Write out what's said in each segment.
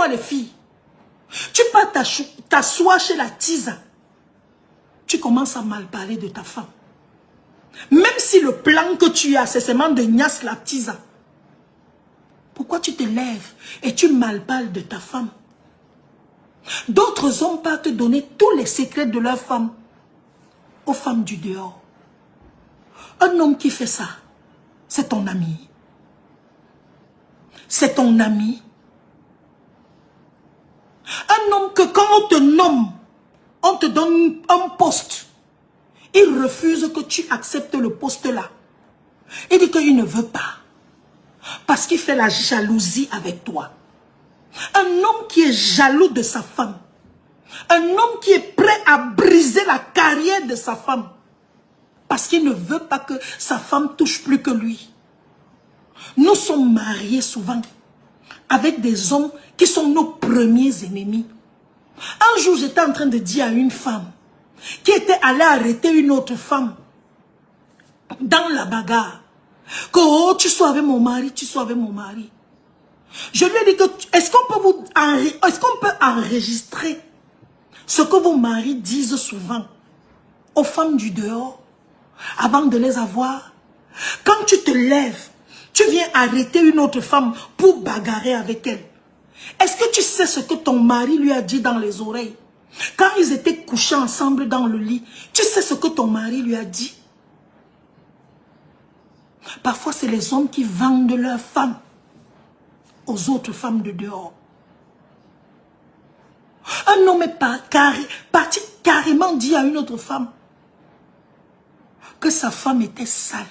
toi les filles. Tu pars t'asseoir chez la tisa. Tu commences à mal parler de ta femme. Même si le plan que tu as, c'est seulement de niasse la tisa. Pourquoi tu te lèves et tu mal parles de ta femme? D'autres hommes partent te donner tous les secrets de leur femme aux femmes du dehors. Un homme qui fait ça, c'est ton ami. C'est ton ami. Un homme que quand on te nomme, on te donne un poste. Il refuse que tu acceptes le poste là. Il dit qu'il ne veut pas. Parce qu'il fait la jalousie avec toi. Un homme qui est jaloux de sa femme. Un homme qui est prêt à briser la carrière de sa femme. Parce qu'il ne veut pas que sa femme touche plus que lui. Nous sommes mariés souvent avec des hommes qui sont nos premiers ennemis. Un jour, j'étais en train de dire à une femme qui était allée arrêter une autre femme dans la bagarre que oh, tu sois avec mon mari, tu sois avec mon mari. Je lui ai dit que est-ce qu'on peut enregistrer ce que vos maris disent souvent aux femmes du dehors avant de les avoir? Quand tu te lèves, tu viens arrêter une autre femme pour bagarrer avec elle. Est-ce que tu sais ce que ton mari lui a dit dans les oreilles? Quand ils étaient couchés ensemble dans le lit, tu sais ce que ton mari lui a dit? Parfois, c'est les hommes qui vendent leurs femmes aux autres femmes de dehors. Un homme est parti carrément dire à une autre femme que sa femme était sale.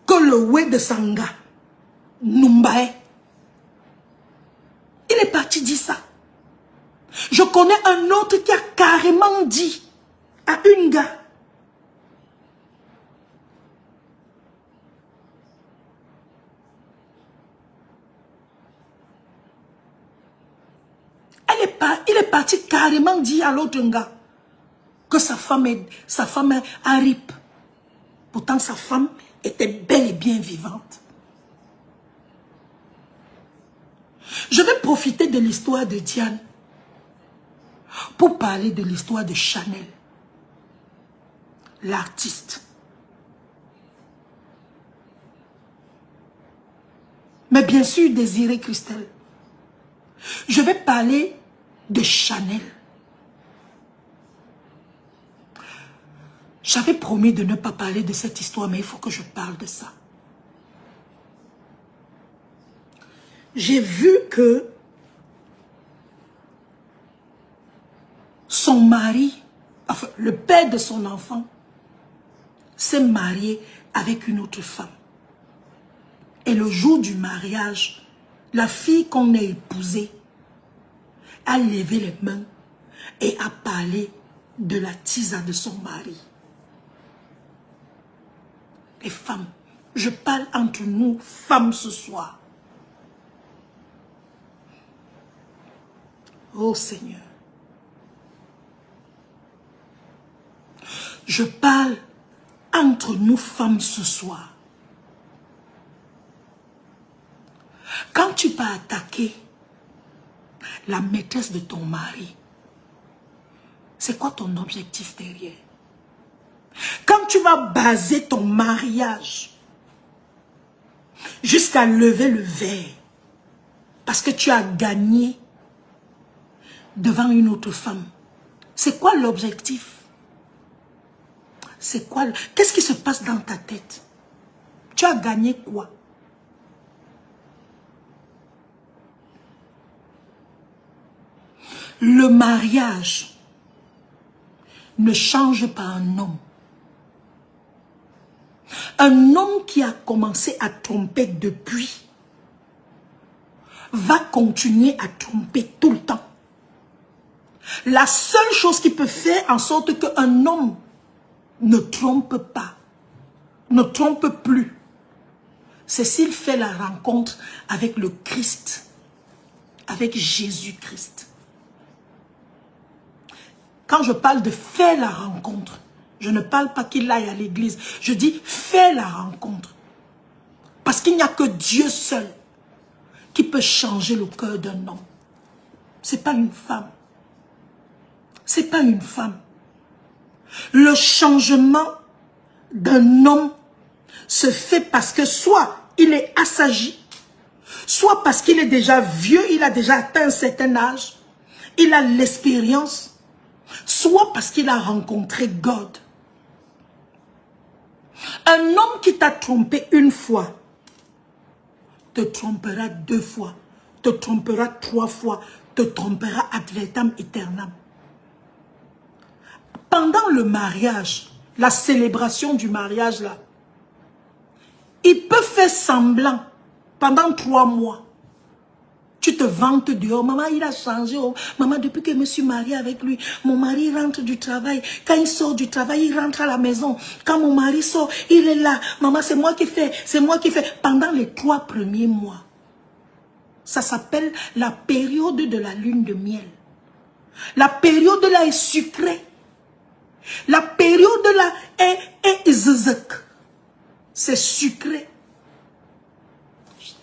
Que le oué de Sanga, Numbae, il est parti dire ça. Je connais un autre qui a carrément dit à une gars, il est parti carrément dire à l'autre gars que sa femme est à rip. Pourtant sa femme était bel et bien vivante. Je vais profiter de l'histoire de Diane pour parler de l'histoire de Chanel, l'artiste. Mais bien sûr, Désiré Christelle. Je vais parler de Chanel. J'avais promis de ne pas parler de cette histoire, mais il faut que je parle de ça. J'ai vu que son mari, enfin le père de son enfant, s'est marié avec une autre femme. Et le jour du mariage, la fille qu'on a épousée a levé les mains et a parlé de la tisa de son mari. Les femmes, je parle entre nous, femmes ce soir. Oh Seigneur. Je parle entre nous, femmes ce soir. Quand tu vas attaquer la maîtresse de ton mari, c'est quoi ton objectif derrière? Quand tu vas baser ton mariage jusqu'à lever le verre parce que tu as gagné devant une autre femme, c'est quoi l'objectif? C'est quoi? Qu'est-ce qui se passe dans ta tête? Tu as gagné quoi? Le mariage ne change pas un homme. Un homme qui a commencé à tromper depuis va continuer à tromper tout le temps. La seule chose qui peut faire en sorte qu'un homme ne trompe pas, ne trompe plus, c'est s'il fait la rencontre avec le Christ, avec Jésus-Christ. Quand je parle de faire la rencontre, je ne parle pas qu'il aille à l'église. Je dis faire la rencontre. Parce qu'il n'y a que Dieu seul peut changer le cœur d'un homme, c'est pas une femme. C'est pas une femme. Le changement d'un homme se fait parce que soit il est assagi, soit parce qu'il est déjà vieux, il a déjà atteint un certain âge, il a l'expérience, soit parce qu'il a rencontré God. Un homme qui t'a trompé une fois, te trompera 2 fois, te trompera 3 fois, te trompera ad vitam aeternam. Pendant le mariage, la célébration du mariage là, il peut faire semblant pendant 3 mois. Tu te vantes dehors, maman il a changé, oh. Maman depuis que je me suis mariée avec lui, mon mari rentre du travail, quand il sort du travail, il rentre à la maison, quand mon mari sort, il est là, maman c'est moi qui fais, c'est moi qui fais, pendant les 3 premiers mois. Ça s'appelle la période de la lune de miel. La période là est sucrée. La période là est zizek. C'est sucré.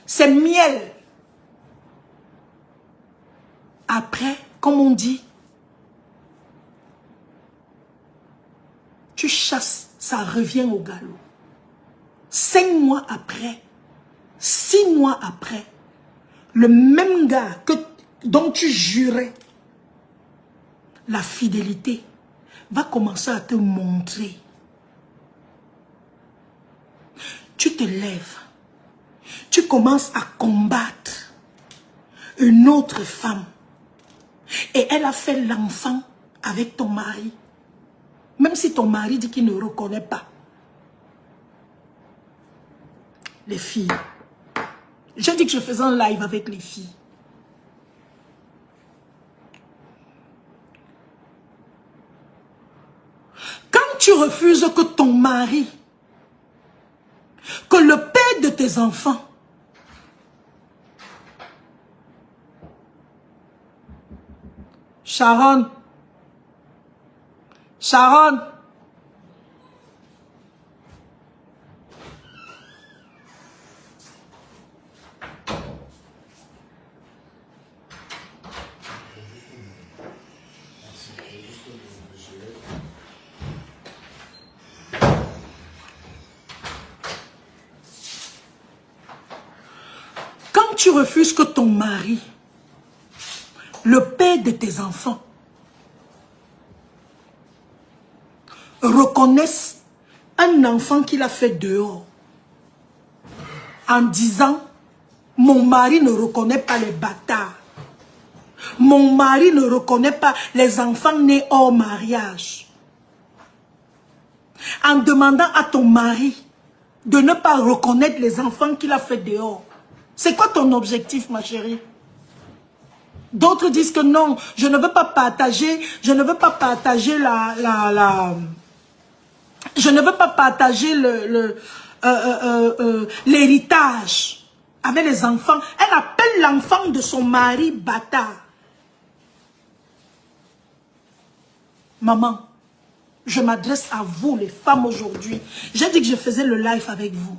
C'est miel. Après, comme on dit, tu chasses, ça revient au galop. 5 mois après, 6 mois après, le même gars dont tu jurais la fidélité va commencer à te montrer. Tu te lèves, tu commences à combattre une autre femme. Et elle a fait l'enfant avec ton mari. Même si ton mari dit qu'il ne reconnaît pas. Les filles. J'ai dit que je faisais un live avec les filles. Quand tu refuses que ton mari, que le père de tes enfants, Sharon, quand tu refuses que ton mari, le père de tes enfants, reconnaisse un enfant qu'il a fait dehors, en disant, mon mari ne reconnaît pas les bâtards. Mon mari ne reconnaît pas les enfants nés hors mariage. En demandant à ton mari de ne pas reconnaître les enfants qu'il a fait dehors. C'est quoi ton objectif, ma chérie? D'autres disent que non, je ne veux pas partager, je ne veux pas partager je ne veux pas partager l'héritage avec les enfants. Elle appelle l'enfant de son mari bâtard. Maman, je m'adresse à vous, les femmes, aujourd'hui. J'ai dit que je faisais le live avec vous.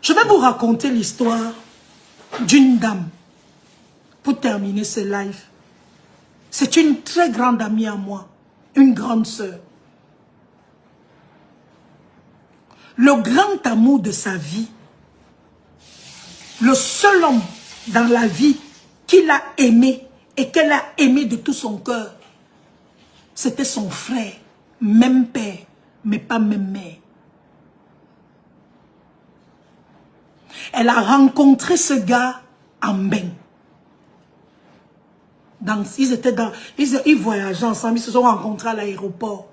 Je vais vous raconter l'histoire d'une dame. Pour terminer ce live. C'est une très grande amie à moi. Une grande sœur. Le grand amour de sa vie. Le seul homme dans la vie qu'il a aimé et qu'elle a aimé de tout son cœur. C'était son frère. Même père, mais pas même mère. Elle a rencontré ce gars en bain. Ils voyageaient ensemble, ils se sont rencontrés à l'aéroport.